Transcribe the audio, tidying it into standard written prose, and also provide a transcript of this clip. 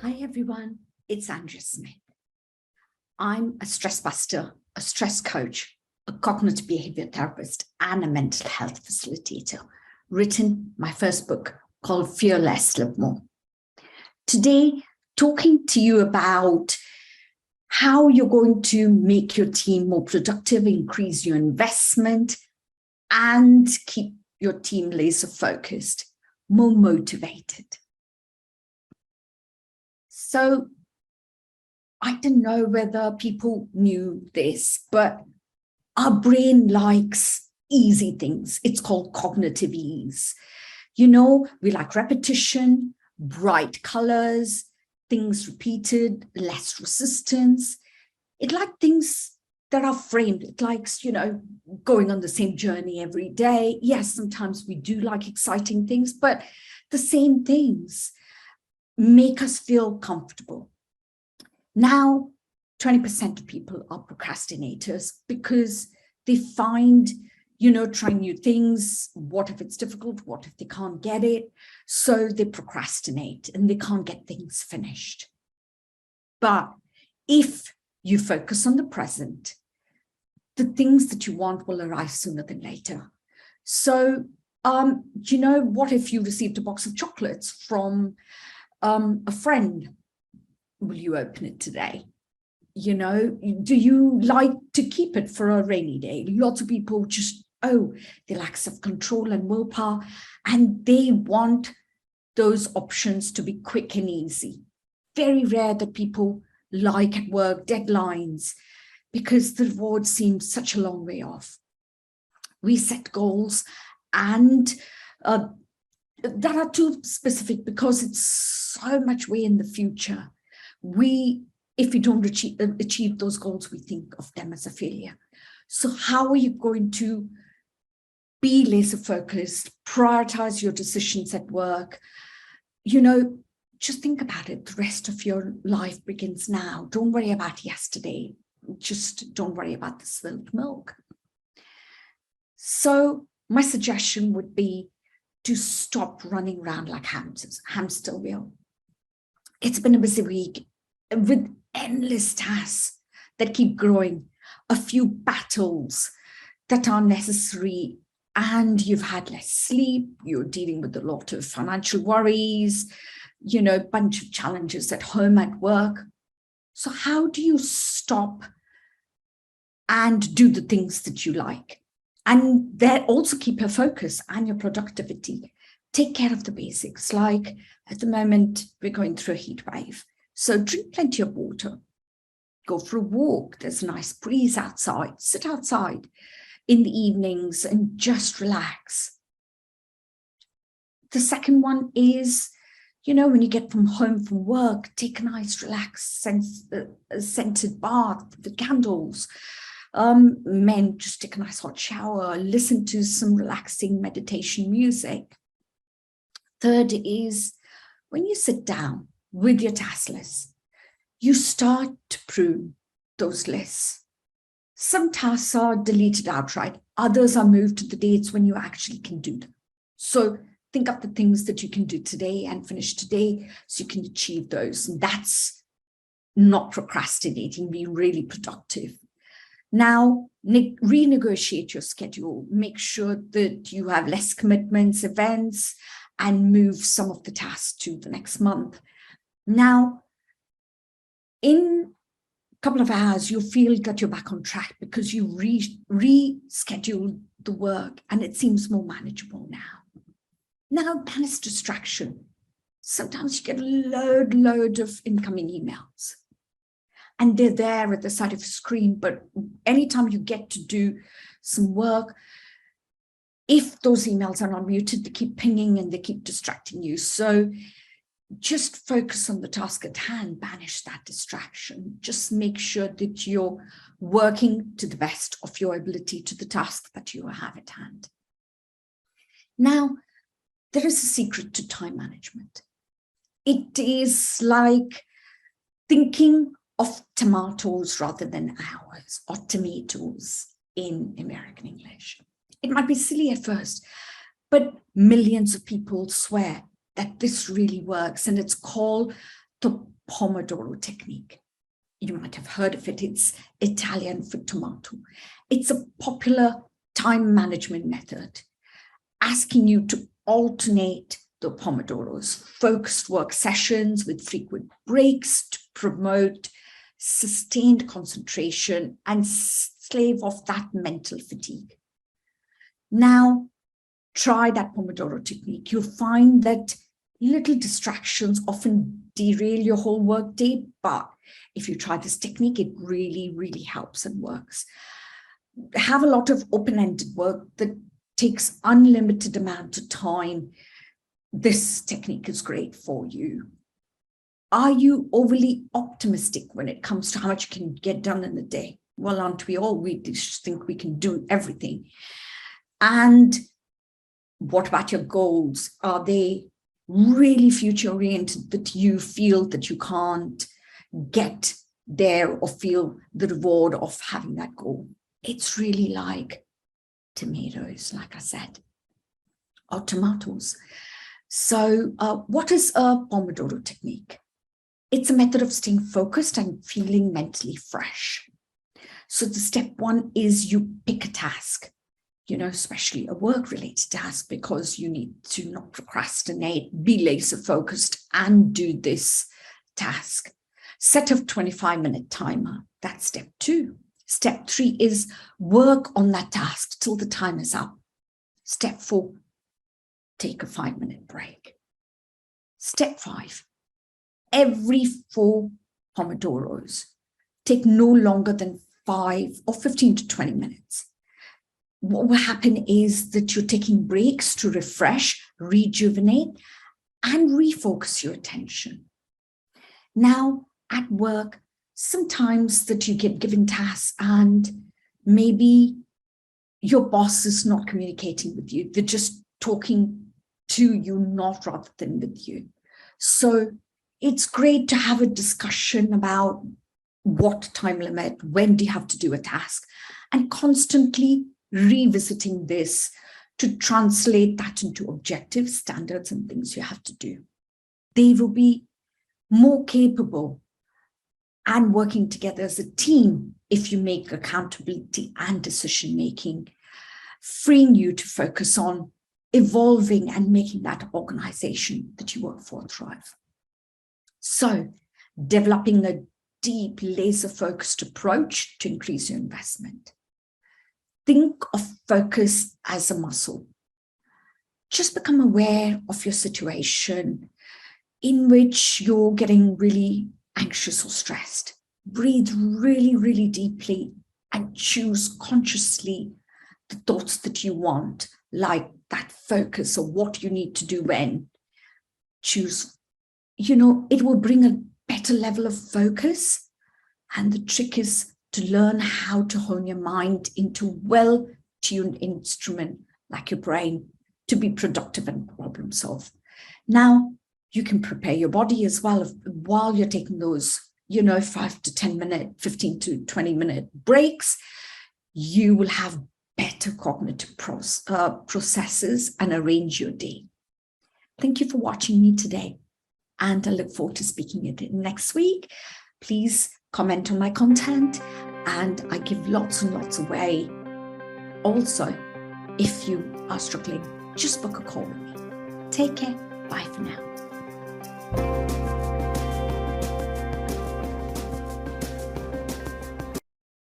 Hi everyone, it's Andrea Smith. I'm a stress buster, a stress coach, a cognitive behavior therapist, and a mental health facilitator. Written my first book called Fear Less, Live More. Today, talking to you about how you're going to make your team more productive, increase your investment, and keep your team laser focused, more motivated. So I don't know whether people knew this, but our brain likes easy things. It's called cognitive ease. You know, we like repetition, bright colors, things repeated, less resistance. It likes things that are framed. It likes, going on the same journey every day. Yes, sometimes we do like exciting things, but the same things make us feel comfortable. Now, 20% of people are procrastinators because they find, trying new things. What if it's difficult? What if they can't get it? So they procrastinate and they can't get things finished. But if you focus on the present, the things that you want will arrive sooner than later. So, what if you received a box of chocolates from a friend? Will you open it today? Do you like to keep it for a rainy day? Lots of people they lack self-control and willpower, and they want those options to be quick and easy. Very rare that people like at work deadlines because the reward seems such a long way off. We set goals and that are too specific because it's so much way in the future. If we don't achieve those goals, we think of them as a failure. So how are you going to be laser focused, prioritize your decisions at work? Just think about it. The rest of your life begins now. Don't worry about yesterday. Just don't worry about the spilled milk. So my suggestion would be to stop running around like hamster wheel. It's been a busy week with endless tasks that keep growing, a few battles that are necessary, and you've had less sleep, you're dealing with a lot of financial worries, a bunch of challenges at home, at work. So how do you stop and do the things that you like? And then also keep your focus and your productivity. Take care of the basics. Like at the moment, we're going through a heat wave. So drink plenty of water. Go for a walk. There's a nice breeze outside. Sit outside in the evenings and just relax. The second one is, when you get home from work, take a nice relaxed scented bath with candles. Men just take a nice hot shower, listen to some relaxing meditation music. Third is when you sit down with your task list, you start to prune those lists. Some tasks are deleted outright. Others are moved to the dates when you actually can do them. So think of the things that you can do today and finish today so you can achieve those. And that's not procrastinating, be really productive. Now, renegotiate your schedule. Make sure that you have less commitments, events, and move some of the tasks to the next month. Now, in a couple of hours, you'll feel that you're back on track because you reschedule the work and it seems more manageable now. Now, banish distraction. Sometimes you get a load of incoming emails. And they're there at the side of the screen, but anytime you get to do some work, if those emails are not muted, they keep pinging and they keep distracting you. So just focus on the task at hand, banish that distraction. Just make sure that you're working to the best of your ability to the task that you have at hand. Now, there is a secret to time management. It is like thinking of tomatoes rather than hours, or tomatoes in American English. It might be silly at first, but millions of people swear that this really works, and it's called the Pomodoro technique. You might have heard of it. It's Italian for tomato. It's a popular time management method, asking you to alternate the Pomodoros, focused work sessions with frequent breaks to promote sustained concentration and slave off that mental fatigue. Now, try that Pomodoro technique. You'll find that little distractions often derail your whole work day, but if you try this technique, it really, really helps and works. Have a lot of open-ended work that takes unlimited amount of time. This technique is great for you. Are you overly optimistic when it comes to how much you can get done in a day? Well, aren't we all? We just think we can do everything. And what about your goals? Are they really future-oriented that you feel that you can't get there or feel the reward of having that goal? It's really like tomatoes, like I said, or tomatoes. So what is a Pomodoro technique? It's a method of staying focused and feeling mentally fresh. So the step one is you pick a task, especially a work-related task, because you need to not procrastinate, be laser focused and do this task. Set a 25-minute timer. That's step two. Step three is work on that task till the time is up. Step four, take a 5-minute break. Step five, every 4 Pomodoros, take no longer than 5 or 15 to 20 minutes. What will happen is that you're taking breaks to refresh, rejuvenate, and refocus your attention. Now, at work, sometimes that you get given tasks and maybe your boss is not communicating with you. They're just talking to you, not rather than with you. So it's great to have a discussion about what time limit, when do you have to do a task, and constantly revisiting this to translate that into objectives, standards, and things you have to do. They will be more capable and working together as a team if you make accountability and decision-making, freeing you to focus on evolving and making that organization that you work for thrive. So, developing a deep, laser-focused approach to increase your investment. Think of focus as a muscle. Just become aware of your situation in which you're getting really anxious or stressed. Breathe really, really deeply and choose consciously the thoughts that you want, like that focus or what you need to do when. Choose, it will bring a better level of focus. And the trick is to learn how to hone your mind into a well-tuned instrument like your brain to be productive and problem solve. Now, you can prepare your body as well while you're taking those, 5 to 10 minute, 15 to 20 minute breaks. You will have better cognitive processes and arrange your day. Thank you for watching me today. And I look forward to speaking with you next week. Please comment on my content, and I give lots and lots away. Also, if you are struggling, just book a call with me. Take care. Bye for now.